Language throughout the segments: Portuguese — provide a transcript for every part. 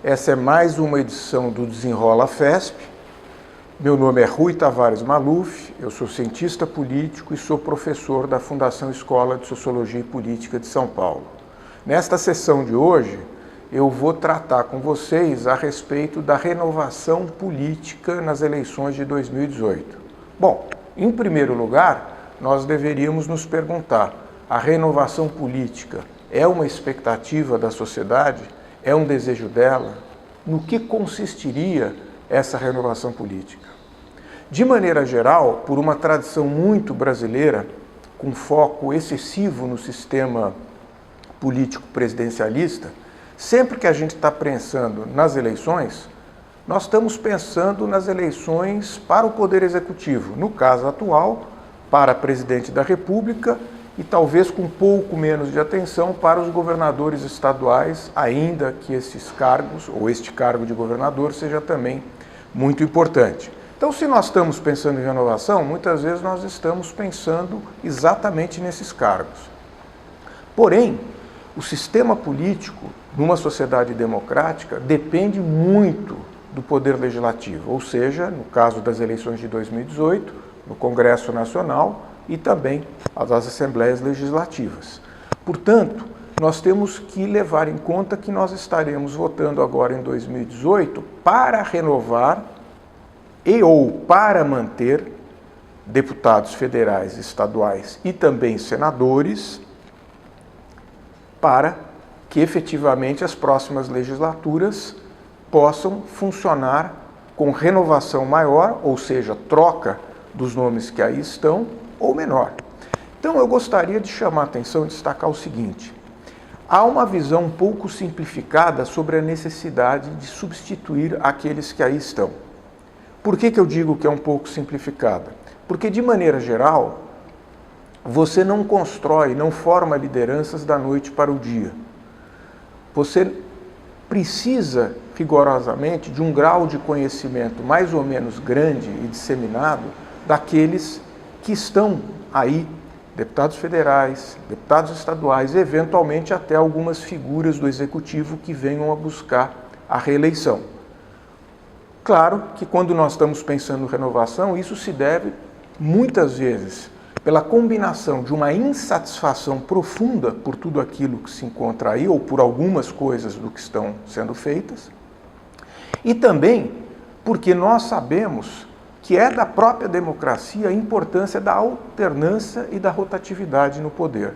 Essa é mais uma edição do Desenrola FESP. Meu nome é Rui Tavares Maluf, eu sou cientista político e sou professor da Fundação Escola de Sociologia e Política de São Paulo. Nesta sessão de hoje, eu vou tratar com vocês a respeito da renovação política nas eleições de 2018. Bom, em primeiro lugar, nós deveríamos nos perguntar: a renovação política é uma expectativa da sociedade? É um desejo dela? No que consistiria essa renovação política? De maneira geral, por uma tradição muito brasileira, com foco excessivo no sistema político presidencialista, sempre que a gente está pensando nas eleições, nós estamos pensando nas eleições para o Poder Executivo, no caso atual, para presidente da República e talvez com um pouco menos de atenção para os governadores estaduais, ainda que esses cargos, ou este cargo de governador, seja também muito importante. Então, se nós estamos pensando em renovação, muitas vezes nós estamos pensando exatamente nesses cargos. Porém, o sistema político, numa sociedade democrática, depende muito do poder legislativo, ou seja, no caso das eleições de 2018, no Congresso Nacional e também das Assembleias Legislativas. Portanto, nós temos que levar em conta que nós estaremos votando agora em 2018 para renovar ou para manter deputados federais, estaduais e também senadores, para que efetivamente as próximas legislaturas possam funcionar com renovação maior, ou seja, troca dos nomes que aí estão, ou menor. Então eu gostaria de chamar a atenção e destacar o seguinte: há uma visão um pouco simplificada sobre a necessidade de substituir aqueles que aí estão. Por que eu digo que é um pouco simplificada? Porque, de maneira geral, você não constrói, não forma lideranças da noite para o dia. Você precisa, rigorosamente, de um grau de conhecimento mais ou menos grande e disseminado daqueles que estão aí, deputados federais, deputados estaduais, eventualmente até algumas figuras do executivo que venham a buscar a reeleição. Claro que quando nós estamos pensando em renovação, isso se deve, muitas vezes, pela combinação de uma insatisfação profunda por tudo aquilo que se encontra aí, ou por algumas coisas do que estão sendo feitas, e também porque nós sabemos que é da própria democracia a importância da alternância e da rotatividade no poder.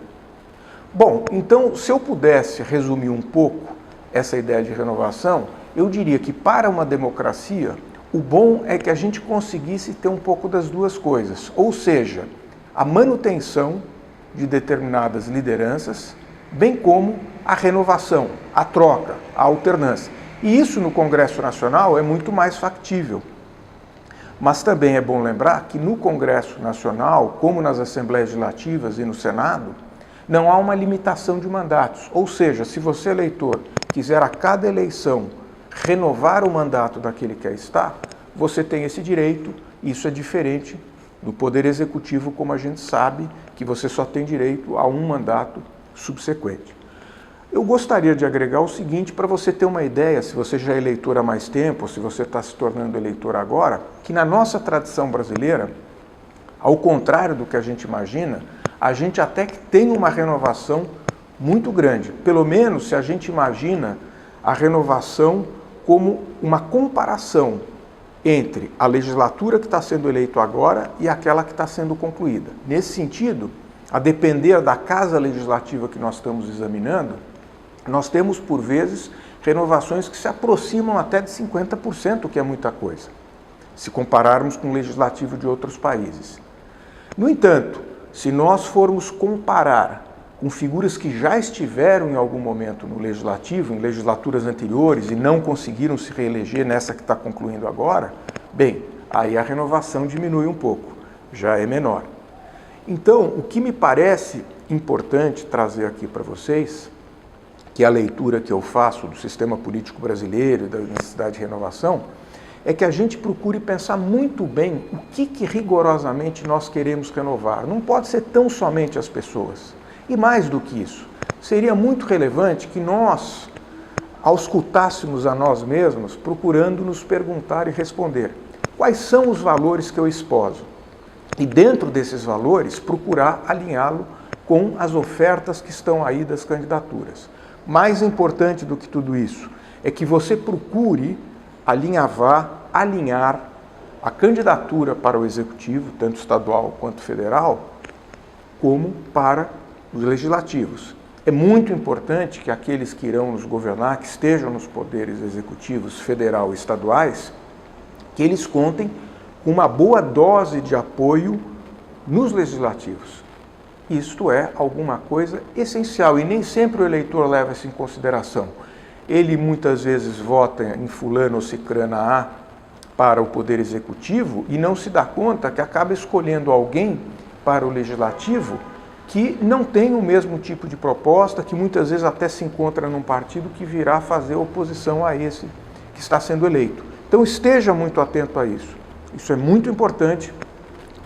Bom, então, se eu pudesse resumir um pouco essa ideia de renovação, eu diria que para uma democracia, o bom é que a gente conseguisse ter um pouco das duas coisas, ou seja, a manutenção de determinadas lideranças, bem como a renovação, a troca, a alternância. E isso no Congresso Nacional é muito mais factível. Mas também é bom lembrar que no Congresso Nacional, como nas Assembleias Legislativas e no Senado, não há uma limitação de mandatos. Ou seja, se você, eleitor, quiser a cada eleição renovar o mandato daquele que aí está, você tem esse direito. Isso é diferente do Poder Executivo, como a gente sabe, que você só tem direito a um mandato subsequente. Eu gostaria de agregar o seguinte, para você ter uma ideia, se você já é eleitor há mais tempo, ou se você está se tornando eleitor agora, que na nossa tradição brasileira, ao contrário do que a gente imagina, a gente até que tem uma renovação muito grande. Pelo menos se a gente imagina a renovação como uma comparação entre a legislatura que está sendo eleita agora e aquela que está sendo concluída. Nesse sentido, a depender da casa legislativa que nós estamos examinando, nós temos, por vezes, renovações que se aproximam até de 50%, o que é muita coisa, se compararmos com o legislativo de outros países. No entanto, se nós formos comparar com figuras que já estiveram em algum momento no legislativo, em legislaturas anteriores e não conseguiram se reeleger nessa que está concluindo agora, bem, aí a renovação diminui um pouco, já é menor. Então, o que me parece importante trazer aqui para vocês, que é a leitura que eu faço do sistema político brasileiro e da necessidade de renovação, é que a gente procure pensar muito bem o que rigorosamente nós queremos renovar. Não pode ser tão somente as pessoas. E mais do que isso, seria muito relevante que nós auscultássemos a nós mesmos, procurando nos perguntar e responder: quais são os valores que eu esposo? E dentro desses valores, procurar alinhá-lo com as ofertas que estão aí das candidaturas. Mais importante do que tudo isso é que você procure alinhar a candidatura para o executivo, tanto estadual quanto federal, como para os legislativos. É muito importante que aqueles que irão nos governar, que estejam nos poderes executivos federal e estaduais, que eles contem com uma boa dose de apoio nos legislativos. Isto é alguma coisa essencial e nem sempre o eleitor leva isso em consideração. Ele muitas vezes vota em fulano ou cicrana A para o poder executivo e não se dá conta que acaba escolhendo alguém para o legislativo que não tem o mesmo tipo de proposta, que muitas vezes até se encontra num partido que virá fazer oposição a esse que está sendo eleito. Então esteja muito atento a isso. Isso é muito importante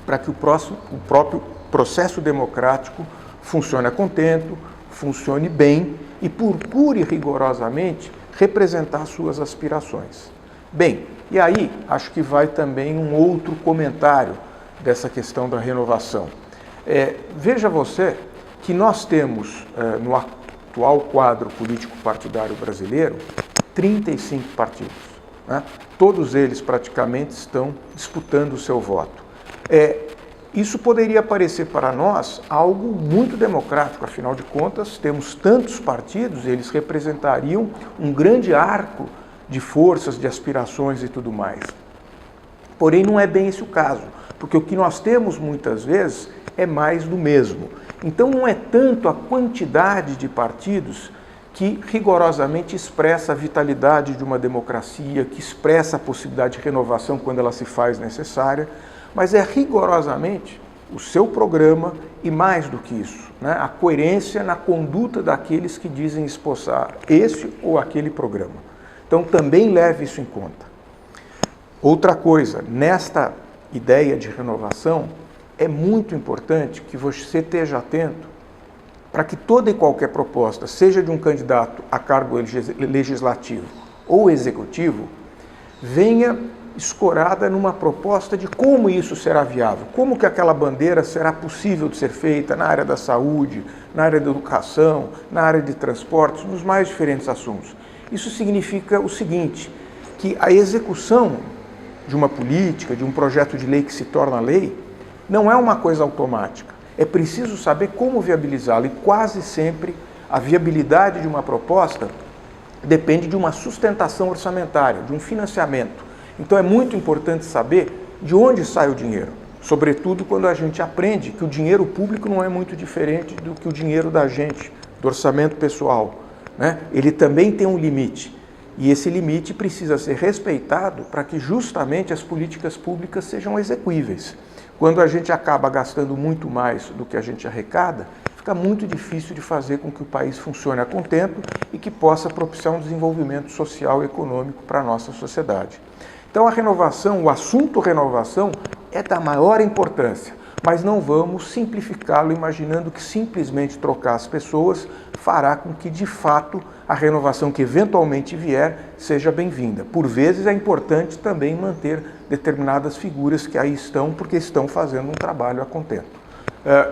para que o próprio processo democrático funcione a contento, funcione bem e procure rigorosamente representar suas aspirações. Bem, e aí acho que vai também um outro comentário dessa questão da renovação. Veja você que nós temos, no atual quadro político-partidário brasileiro, 35 partidos. Né? Todos eles praticamente estão disputando o seu voto. Isso poderia parecer para nós algo muito democrático, afinal de contas, temos tantos partidos, eles representariam um grande arco de forças, de aspirações e tudo mais. Porém, não é bem esse o caso, porque o que nós temos muitas vezes é mais do mesmo. Então, não é tanto a quantidade de partidos que rigorosamente expressa a vitalidade de uma democracia, que expressa a possibilidade de renovação quando ela se faz necessária, mas é rigorosamente o seu programa e, mais do que isso, né, a coerência na conduta daqueles que dizem espousar esse ou aquele programa. Então, também leve isso em conta. Outra coisa, nesta ideia de renovação, é muito importante que você esteja atento para que toda e qualquer proposta, seja de um candidato a cargo legislativo ou executivo, venha escorada numa proposta de como isso será viável, como que aquela bandeira será possível de ser feita na área da saúde, na área da educação, na área de transportes, nos mais diferentes assuntos. Isso significa o seguinte, que a execução de uma política, de um projeto de lei que se torna lei, não é uma coisa automática. É preciso saber como viabilizá-la e quase sempre a viabilidade de uma proposta depende de uma sustentação orçamentária, de um financiamento. Então é muito importante saber de onde sai o dinheiro, sobretudo quando a gente aprende que o dinheiro público não é muito diferente do que o dinheiro da gente, do orçamento pessoal, né? Ele também tem um limite e esse limite precisa ser respeitado para que justamente as políticas públicas sejam execuíveis. Quando a gente acaba gastando muito mais do que a gente arrecada, fica muito difícil de fazer com que o país funcione a contento e que possa propiciar um desenvolvimento social e econômico para a nossa sociedade. Então a renovação, o assunto renovação é da maior importância, mas não vamos simplificá-lo imaginando que simplesmente trocar as pessoas fará com que de fato a renovação que eventualmente vier seja bem-vinda. Por vezes é importante também manter determinadas figuras que aí estão porque estão fazendo um trabalho a contento.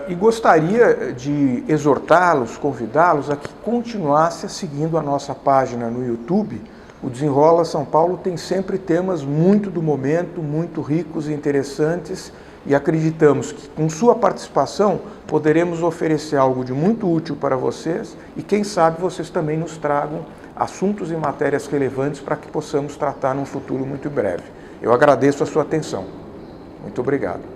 E gostaria de exortá-los, convidá-los a que continuassem seguindo a nossa página no YouTube. O Desenrola São Paulo tem sempre temas muito do momento, muito ricos e interessantes, e acreditamos que com sua participação poderemos oferecer algo de muito útil para vocês e quem sabe vocês também nos tragam assuntos e matérias relevantes para que possamos tratar num futuro muito breve. Eu agradeço a sua atenção. Muito obrigado.